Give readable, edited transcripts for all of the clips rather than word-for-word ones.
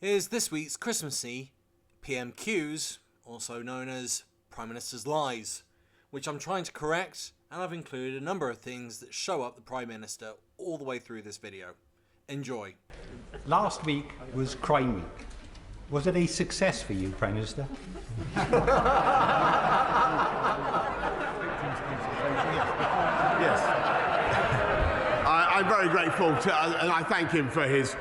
Here's this week's Christmassy PMQs, also known as Prime Minister's Lies, which I'm trying to correct, and I've included a number of things that show up the Prime Minister all the way through this video. Enjoy. Last week was Crime Week. Was it a success for you, Prime Minister? Yes. I'm very grateful to, and I thank him for his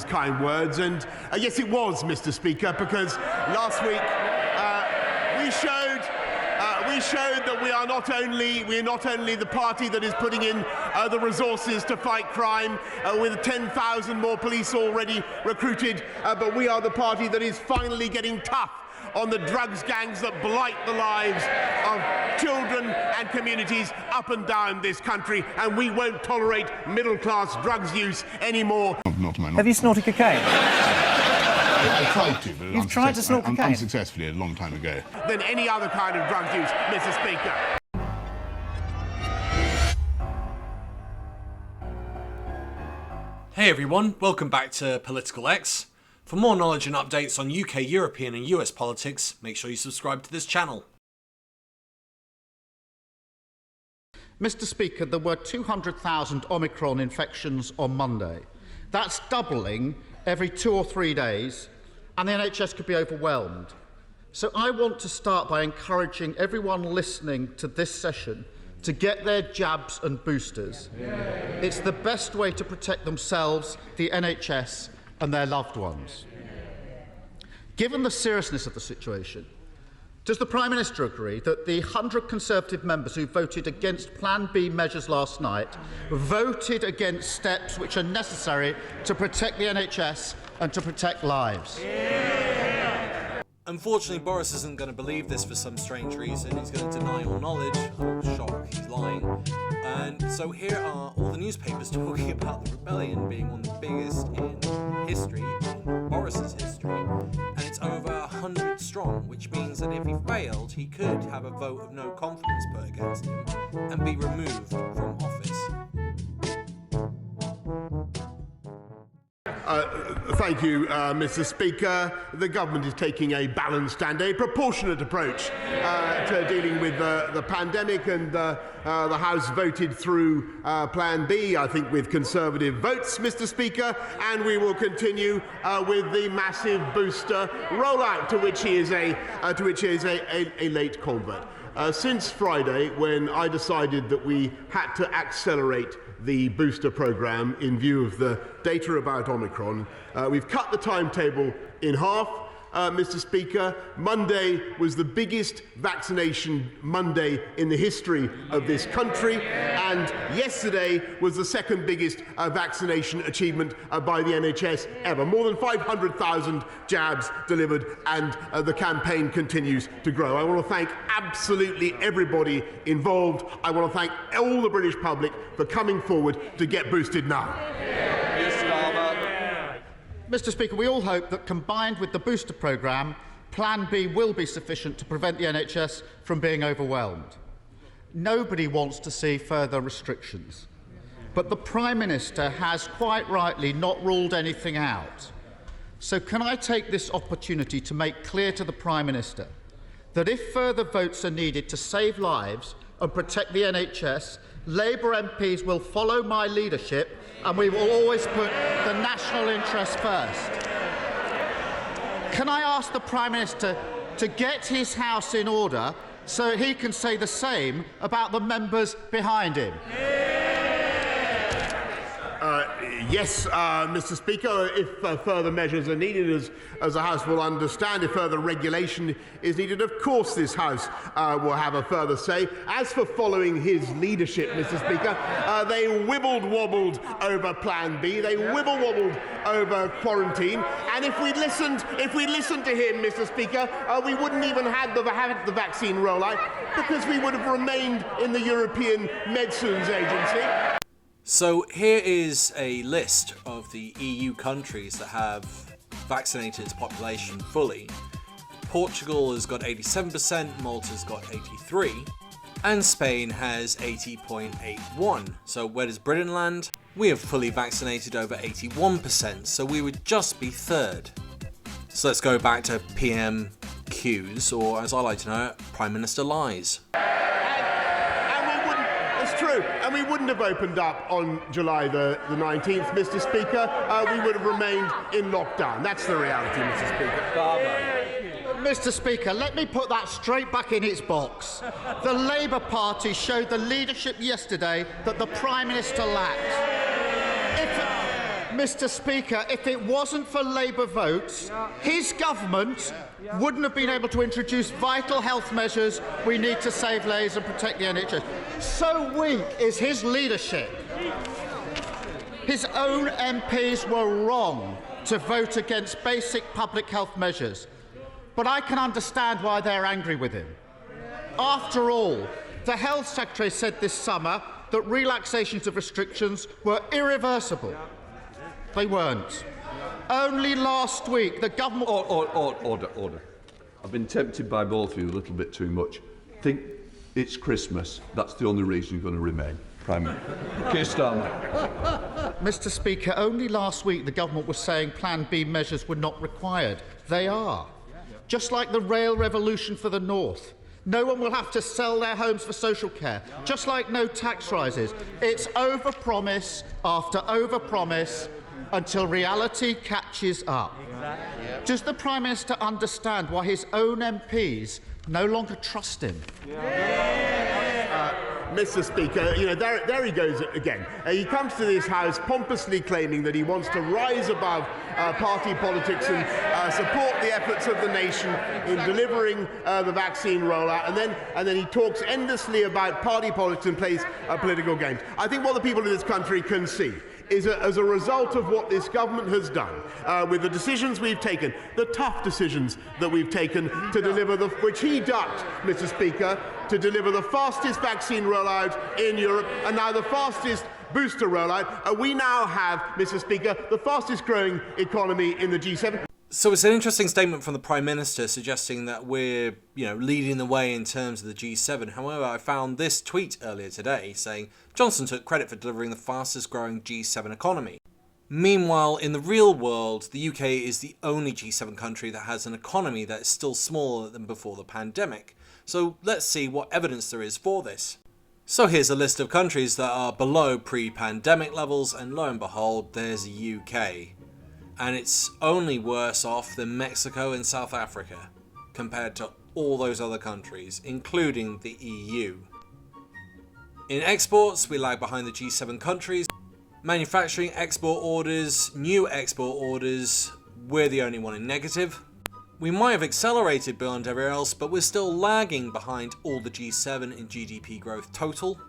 kind words. And yes, it was, Mr. Speaker, because last week we showed that we're not only the party that is putting in the resources to fight crime with 10,000 more police already recruited, but we are the party that is finally getting tough on the drugs gangs that blight the lives of children and communities up and down this country, and we won't tolerate middle-class drugs use anymore. Not to my knowledge. Have you snorted cocaine? I tried to, but You've tried to snort cocaine? Unsuccessfully a long time ago. Than any other kind of drug use, Mr. Speaker. Hey everyone, welcome back to Political X. For more knowledge and updates on UK, European and US politics, make sure you subscribe to this channel. Mr. Speaker, there were 200,000 Omicron infections on Monday. That's doubling every 2 or 3 days, and the NHS could be overwhelmed. So I want to start by encouraging everyone listening to this session to get their jabs and boosters. It's the best way to protect themselves, the NHS, and their loved ones. Given the seriousness of the situation, does the Prime Minister agree that the 100 Conservative members who voted against Plan B measures last night voted against steps which are necessary to protect the NHS and to protect lives? Unfortunately, Boris isn't going to believe this for some strange reason. He's going to deny all knowledge. I'm shocked he's lying. And so here are all the newspapers talking about the rebellion being one of the biggest in history, in Boris's history, and it's over 100 strong, which means that if he failed, he could have a vote of no confidence put against him and be removed from office. Thank you, Mr. Speaker. The government is taking a balanced and a proportionate approach to dealing with the pandemic, and the House voted through Plan B, I think, with Conservative votes, Mr. Speaker, and we will continue with the massive booster rollout to which he is a late convert. Since Friday, when I decided that we had to accelerate the booster programme in view of the data about Omicron, we've cut the timetable in half. Mr. Speaker, Monday was the biggest vaccination Monday in the history of this country, and yesterday was the second biggest vaccination achievement by the NHS ever. More than 500,000 jabs delivered, and the campaign continues to grow. I want to thank absolutely everybody involved. I want to thank all the British public for coming forward to get boosted now. Mr. Speaker, we all hope that combined with the booster programme, Plan B will be sufficient to prevent the NHS from being overwhelmed. Nobody wants to see further restrictions, but the Prime Minister has quite rightly not ruled anything out. So can I take this opportunity to make clear to the Prime Minister that if further votes are needed to save lives and protect the NHS, Labour MPs will follow my leadership and we will always put the national interest first. Can I ask the Prime Minister to get his house in order so he can say the same about the members behind him? Yes, Mr. Speaker, if further measures are needed, as the House will understand, if further regulation is needed, of course this House will have a further say. As for following his leadership, Mr. Speaker, they wibbled-wobbled over Plan B, they wibble-wobbled over quarantine, and if we'd listened to him, Mr. Speaker, we wouldn't even have the vaccine rollout, because we would have remained in the European Medicines Agency. So here is a list of the EU countries that have vaccinated its population fully. Portugal has got 87%, Malta's got 83%, and Spain has 80.81%. So where does Britain land? We have fully vaccinated over 81%, so we would just be third. So let's go back to PMQs, or as I like to know it, Prime Minister lies. It's true, and we wouldn't have opened up on July the 19th, Mr. Speaker. We would have remained in lockdown. That's the reality, Mr. Speaker. Mr. Speaker, let me put that straight back in its box. The Labour Party showed the leadership yesterday that the Prime Minister lacked. Mr. Speaker, if it wasn't for Labour votes, his government wouldn't have been able to introduce vital health measures we need to save lives and protect the NHS. So weak is his leadership. His own MPs were wrong to vote against basic public health measures. But I can understand why they're angry with him. After all, the Health Secretary said this summer that relaxations of restrictions were irreversible. They weren't. Only last week, the government... Order. I've been tempted by both of you a little bit too much. Think it's Christmas. That's the only reason you're going to remain. Prime Minister. Keir Starmer. Mr. Speaker, only last week the government was saying Plan B measures were not required. They are. Just like the rail revolution for the North. No one will have to sell their homes for social care. Just like no tax rises. It's overpromise after overpromise until reality catches up. Does the Prime Minister understand why his own MPs no longer trust him? Mr. Speaker, there he goes again. He comes to this House pompously claiming that he wants to rise above party politics and support the efforts of the nation in delivering the vaccine rollout, and then he talks endlessly about party politics and plays political games. I think what the people of this country can see is as a result of what this government has done, with the decisions we've taken, the tough decisions that we've taken to deliver which he ducked, Mr. Speaker, to deliver the fastest vaccine rollout in Europe and now the fastest booster rollout. We now have, Mr. Speaker, the fastest growing economy in the G7. So it's an interesting statement from the Prime Minister suggesting that we're, leading the way in terms of the G7. However, I found this tweet earlier today saying Johnson took credit for delivering the fastest growing G7 economy. Meanwhile, in the real world, the UK is the only G7 country that has an economy that is still smaller than before the pandemic. So let's see what evidence there is for this. So here's a list of countries that are below pre-pandemic levels, and lo and behold, there's the UK. And it's only worse off than Mexico and South Africa, compared to all those other countries, including the EU. In exports, we lag behind the G7 countries. Manufacturing export orders, new export orders, we're the only one in negative. We might have accelerated beyond everywhere else, but we're still lagging behind all the G7 in GDP growth total.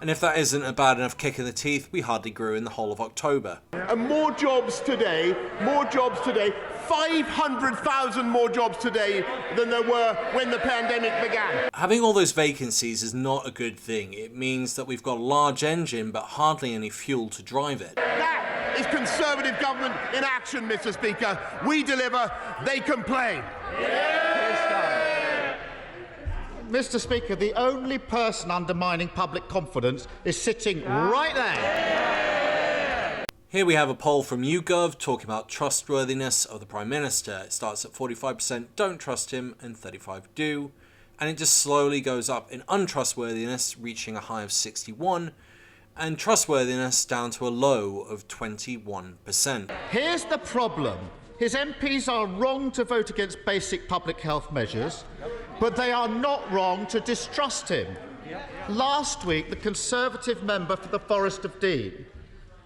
And if that isn't a bad enough kick in the teeth, we hardly grew in the whole of October. And more jobs today, 500,000 more jobs today than there were when the pandemic began. Having all those vacancies is not a good thing. It means that we've got a large engine, but hardly any fuel to drive it. That is Conservative government in action, Mr. Speaker. We deliver, they complain. Mr. Speaker, the only person undermining public confidence is sitting right there. Here we have a poll from YouGov talking about trustworthiness of the Prime Minister. It starts at 45% don't trust him and 35% do. And it just slowly goes up in untrustworthiness, reaching a high of 61%, and trustworthiness down to a low of 21%. Here's the problem. His MPs are wrong to vote against basic public health measures, but they are not wrong to distrust him. Last week, the Conservative member for the Forest of Dean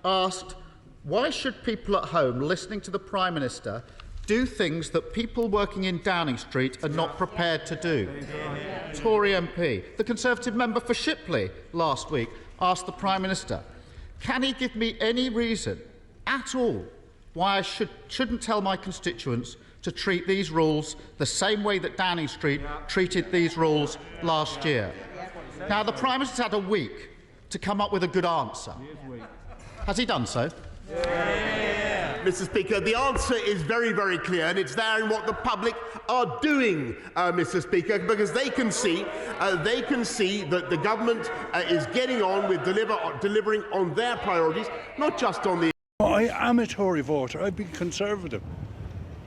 asked, why should people at home listening to the Prime Minister do things that people working in Downing Street are not prepared to do? Tory MP. The Conservative member for Shipley last week asked the Prime Minister, can he give me any reason at all why I shouldn't tell my constituents to treat these rules the same way that Downing Street treated these rules last year? Now, the Prime Minister's had a week to come up with a good answer. Has he done so? Mr. Speaker, the answer is very, very clear, and it's there in what the public are doing, Mr. Speaker, because they can see that the government is getting on with delivering on their priorities, not just on the. I am a Tory voter. I've been Conservative,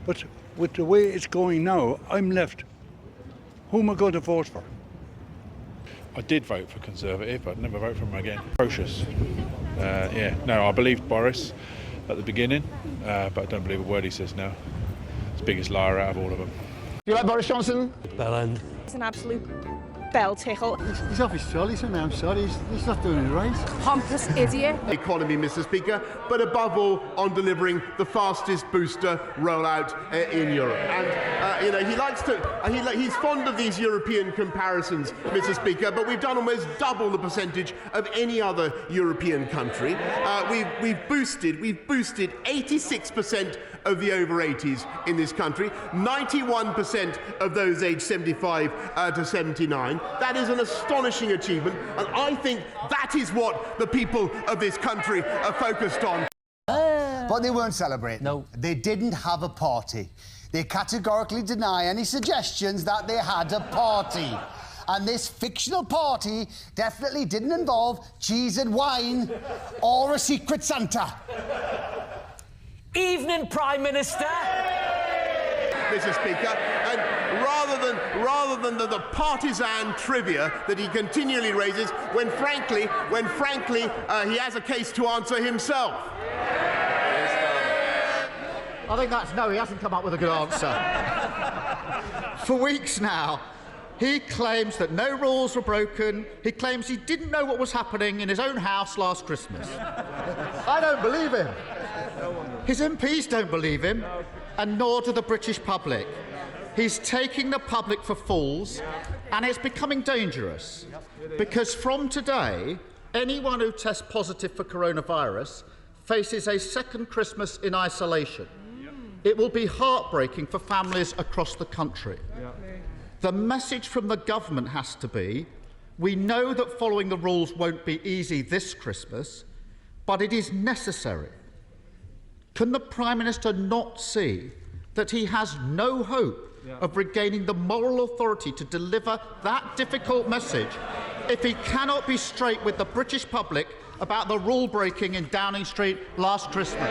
but with the way it's going now, I'm left. Who am I going to vote for? I did vote for Conservative, but I'd never vote for him again. Atrocious. I believed Boris at the beginning, but I don't believe a word he says now. He's the biggest liar out of all of them. You like Boris Johnson? Bellend. He's an absolute bell tickle. He's off his trolleys, and I'm sorry, he's not doing it right. Pompous idiot. Economy, Mr. Speaker, but above all on delivering the fastest booster rollout in Europe. And he likes to. He's fond of these European comparisons, Mr. Speaker. But we've done almost double the percentage of any other European country. We've boosted 86% of the over 80s in this country, 91% of those aged 75 to 79. That is an astonishing achievement, and I think that is what the people of this country are focused on. But they weren't celebrating. No. They didn't have a party. They categorically deny any suggestions that they had a party. And this fictional party definitely didn't involve cheese and wine or a secret Santa. Evening, Prime Minister. Mr. Speaker, and rather than the partisan trivia that he continually raises, when frankly he has a case to answer himself. I think that's no, he hasn't come up with a good answer. For weeks now, he claims that no rules were broken. He claims he didn't know what was happening in his own house last Christmas. I don't believe him. His MPs don't believe him, and nor do the British public. He's taking the public for fools, and it's becoming dangerous, because from today, anyone who tests positive for coronavirus faces a second Christmas in isolation. It will be heartbreaking for families across the country. The message from the government has to be, we know that following the rules won't be easy this Christmas, but it is necessary. Can the Prime Minister not see that he has no hope of regaining the moral authority to deliver that difficult message if he cannot be straight with the British public about the rule breaking in Downing Street last Christmas?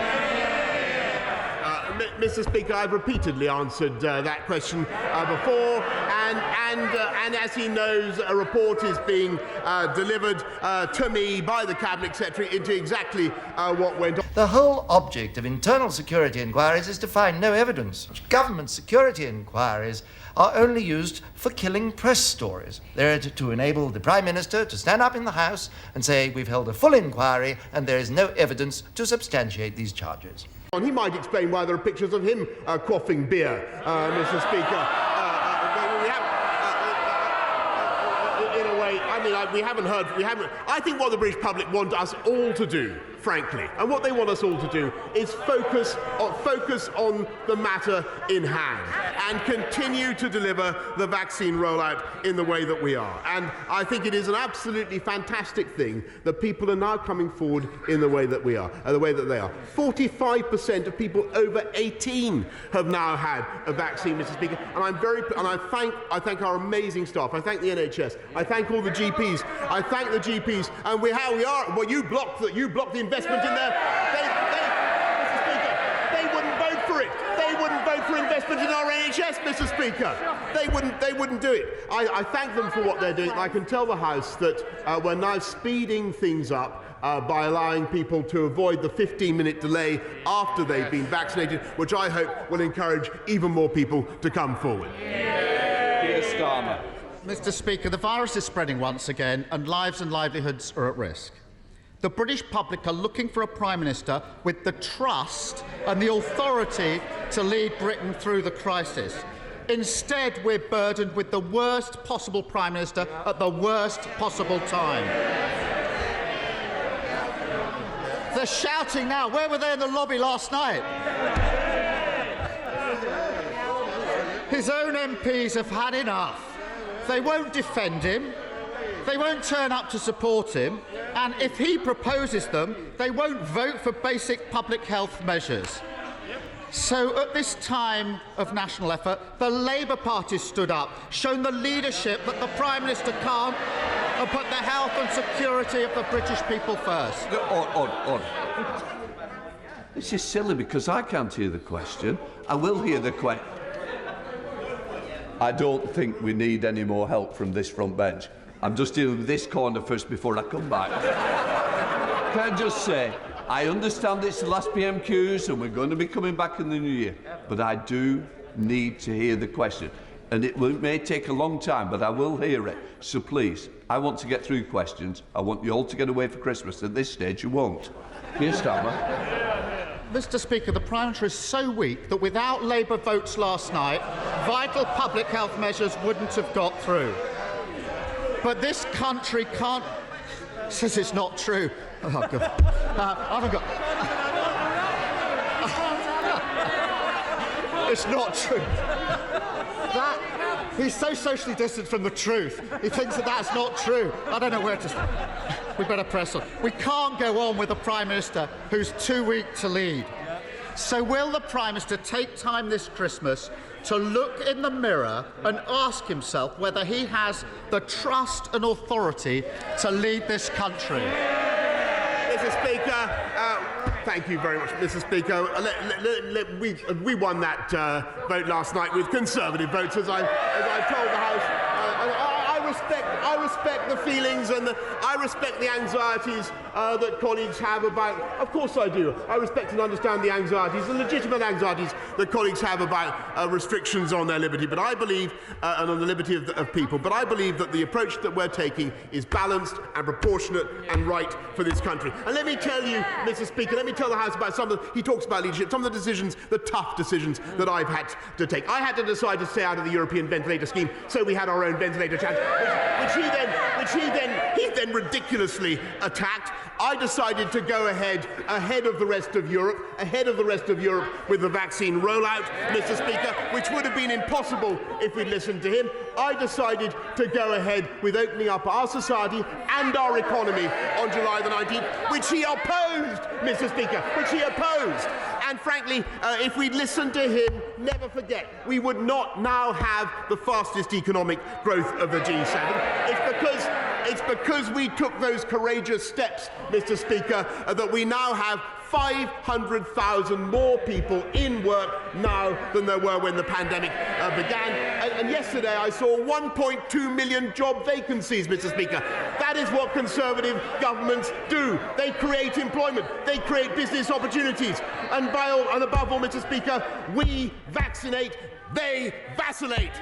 Mr. Speaker, I've repeatedly answered that question before, and as he knows, a report is being delivered to me by the Cabinet Secretary into exactly what went on. The whole object of internal security inquiries is to find no evidence. Government security inquiries are only used for killing press stories. They're to enable the Prime Minister to stand up in the House and say, we've held a full inquiry and there is no evidence to substantiate these charges. He might explain why there are pictures of him quaffing beer, Mr. Speaker. In a way, I mean, we haven't. I think what the British public want us all to do, frankly, and what they want us all to do is focus on the matter in hand and continue to deliver the vaccine rollout in the way that we are. And I think it is an absolutely fantastic thing that people are now coming forward in the way that we are, the way that they are. 45% of people over 18 have now had a vaccine, Mr. Speaker, and I thank our amazing staff. I thank the NHS. I thank all the GPs. I thank the GPs, and we are. Well, you blocked the investment in there. Mr. Speaker, they wouldn't vote for it. They wouldn't vote for investment in our NHS, Mr. Speaker. They wouldn't do it. I thank them for what they're doing. I can tell the House that we're now speeding things up by allowing people to avoid the 15-minute delay after they've been vaccinated, which I hope will encourage even more people to come forward. Mr. Speaker, the virus is spreading once again, and lives and livelihoods are at risk. The British public are looking for a Prime Minister with the trust and the authority to lead Britain through the crisis. Instead, we're burdened with the worst possible Prime Minister at the worst possible time. They're shouting now. Where were they in the lobby last night? His own MPs have had enough. They won't defend him. They won't turn up to support him. And if he proposes them, they won't vote for basic public health measures. So at this time of national effort, the Labour Party stood up, shown the leadership that the Prime Minister can't, and put the health and security of the British people first. This is silly because I can't hear the question. I will hear the question. I don't think we need any more help from this front bench. I'm just dealing with this corner first before I come back. Can I just say, I understand it's the last PMQs and we're going to be coming back in the new year, but I do need to hear the question. And it may take a long time, but I will hear it. So please, I want to get through questions. I want you all to get away for Christmas. At this stage, you won't. Keir Starmer. Mr. Speaker, the Prime Minister is so weak that without Labour votes last night, vital public health measures wouldn't have got through. But this country can't... Says it's not true. Oh, God. I haven't got... It's not true. He's so socially distant from the truth. He thinks that that's not true. I don't know where to start. We better press on. We can't go on with a Prime Minister who's too weak to lead. So will the Prime Minister take time this Christmas to look in the mirror and ask himself whether he has the trust and authority to lead this country? Mr. Speaker, thank you very much, Mr. Speaker. We won that vote last night with Conservative votes, as I told the House. I respect the feelings and I respect the anxieties that colleagues have about... Of course I do. I respect and understand the anxieties, the legitimate anxieties that colleagues have about restrictions on their liberty, but I believe, and on the liberty of people, but I believe that the approach that we're taking is balanced and proportionate and right for this country. And let me tell you, Mr. Speaker, let me tell the House about he talks about leadership, some of the decisions, the tough decisions that I've had to take. I had to decide to stay out of the European ventilator scheme, so we had our own ventilator challenge, which he then ridiculously attacked. I decided to go ahead of the rest of Europe with the vaccine rollout, Mr. Speaker, which would have been impossible if we'd listened to him. I decided to go ahead with opening up our society and our economy on July the 19th, which he opposed, Mr. Speaker, which he opposed. And frankly, if we'd listened to him, never forget, we would not now have the fastest economic growth of the G7. It's because we took those courageous steps, Mr. Speaker, that we now have 500,000 more people in work now than there were when the pandemic began. And yesterday I saw 1.2 million job vacancies, Mr. Speaker. That is what Conservative governments do. They create employment. They create business opportunities. And above all, Mr. Speaker, we vaccinate, they vacillate.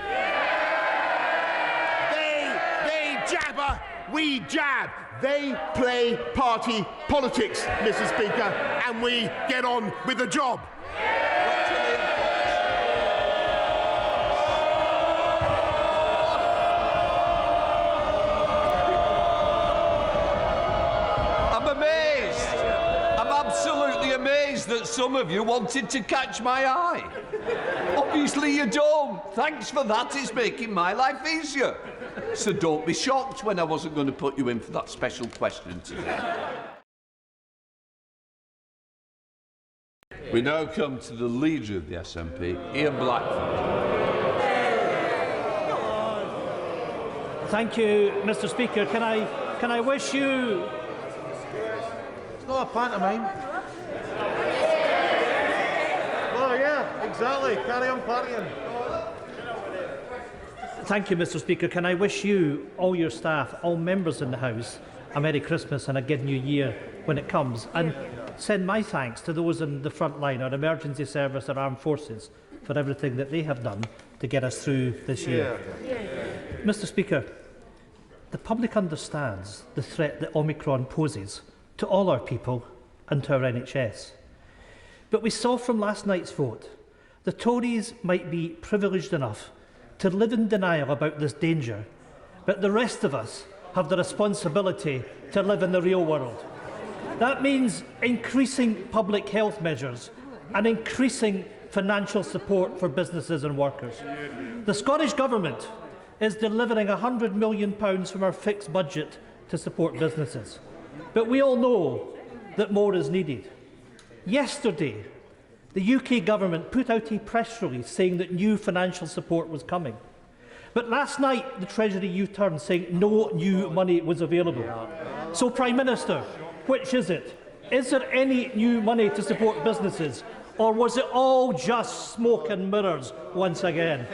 They jabber, we jab. They play party politics, Mr. Speaker, and we get on with the job. I'm amazed. I'm absolutely amazed that some of you wanted to catch my eye. Obviously you don't. Thanks for that. It's making my life easier. So don't be shocked when I wasn't going to put you in for that special question today. We now come to the leader of the SNP, Ian Blackford. Thank you, Mr. Speaker. Can I wish you... It's not a pantomime. Oh yeah, exactly. Carry on partying. Thank you, Mr. Speaker. Can I wish you, all your staff, all members in the House, a Merry Christmas and a good New Year when it comes, and send my thanks to those in the front line, our emergency service, our armed forces, for everything that they have done to get us through this year. Mr. Speaker, the public understands the threat that Omicron poses to all our people and to our NHS. But we saw from last night's vote, the Tories might be privileged enough to live in denial about this danger, but the rest of us have the responsibility to live in the real world. That means increasing public health measures and increasing financial support for businesses and workers. The Scottish Government is delivering £100 million from our fixed budget to support businesses. But we all know that more is needed. Yesterday, the UK government put out a press release saying that new financial support was coming. But last night, the Treasury U-turned saying no new money was available. So, Prime Minister, which is it? Is there any new money to support businesses? Or was it all just smoke and mirrors once again?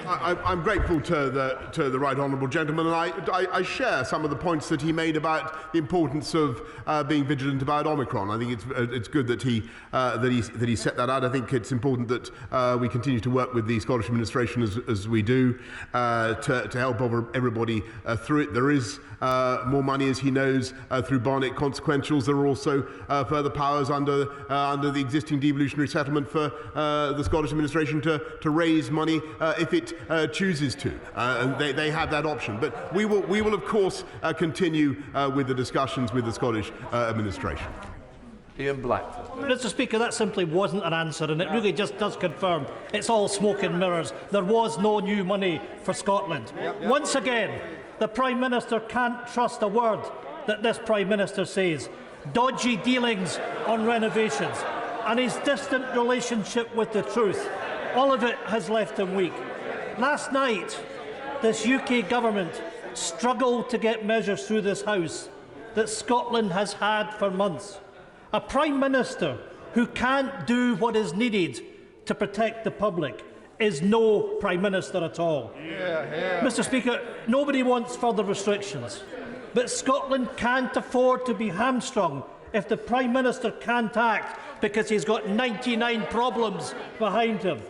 I'm grateful to the right honourable gentleman, and I share some of the points that he made about the importance of being vigilant about Omicron. I think it's good that he set that out. I think it's important that we continue to work with the Scottish administration as we do to help everybody through it. There is more money, as he knows, through Barnett consequentials. There are also further powers under the existing devolutionary settlement for the Scottish administration to raise money if it chooses to, and they have that option. But we will of course continue with the discussions with the Scottish administration. Ian Blackford. Mr. Speaker, that simply wasn't an answer, and it really just does confirm it's all smoke and mirrors. There was no new money for Scotland. Once again, the Prime Minister can't trust a word that this Prime Minister says. Dodgy dealings on renovations and his distant relationship with the truth. All of it has left him weak. Last night, this UK government struggled to get measures through this House that Scotland has had for months. A Prime Minister who can't do what is needed to protect the public is no Prime Minister at all. Mr. Speaker, nobody wants further restrictions, but Scotland can't afford to be hamstrung if the Prime Minister can't act because he's got 99 problems behind him.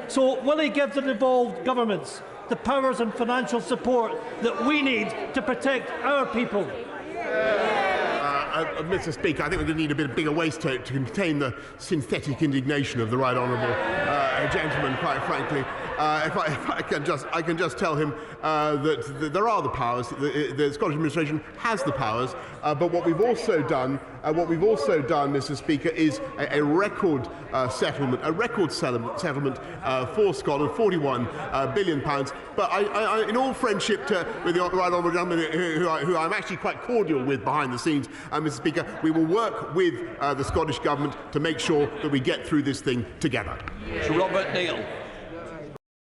So will he give the devolved governments the powers and financial support that we need to protect our people? Mr. Speaker, I think we're going to need a bit bigger waistcoat to contain the synthetic indignation of the right honourable gentleman, quite frankly. If I can just tell him that there are the powers. The Scottish administration has the powers, but what we've also done, Mr. Speaker, is a record settlement, for Scotland, £41 billion. But I, in all friendship with the right honourable gentleman, who I'm actually quite cordial with behind the scenes, Mr. Speaker, we will work with the Scottish Government to make sure that we get through this thing together. Sir Robert Neal.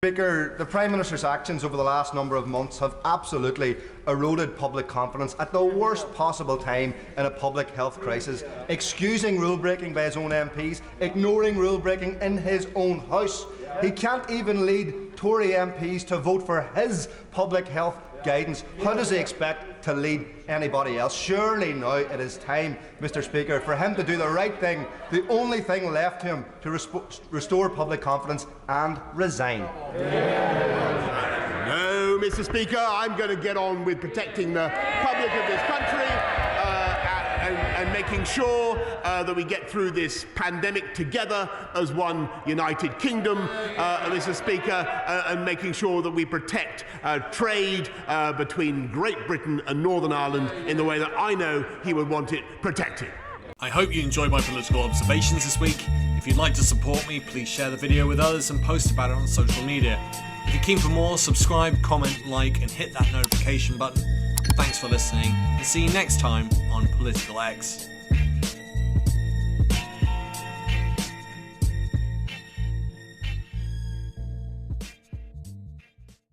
Speaker, the Prime Minister's actions over the last number of months have absolutely eroded public confidence at the worst possible time in a public health crisis, excusing rule-breaking by his own MPs, ignoring rule-breaking in his own House. He can't even lead Tory MPs to vote for his public health guidance. How does he expect to lead anybody else? Surely now it is time, Mr. Speaker, for him to do the right thing, the only thing left to him to restore public confidence, and resign. No, Mr. Speaker, I'm going to get on with protecting the public of this country and making sure that we get through this pandemic together as one united kingdom, Mr. Speaker, and making sure that we protect trade between Great Britain and Northern Ireland in the way that I know he would want it protected. I hope you enjoyed my political observations this week. If you'd like to support me, please share the video with others and post about it on social media. If you're keen for more, subscribe, comment, like, and hit that notification button. Thanks for listening, and see you next time on Political X.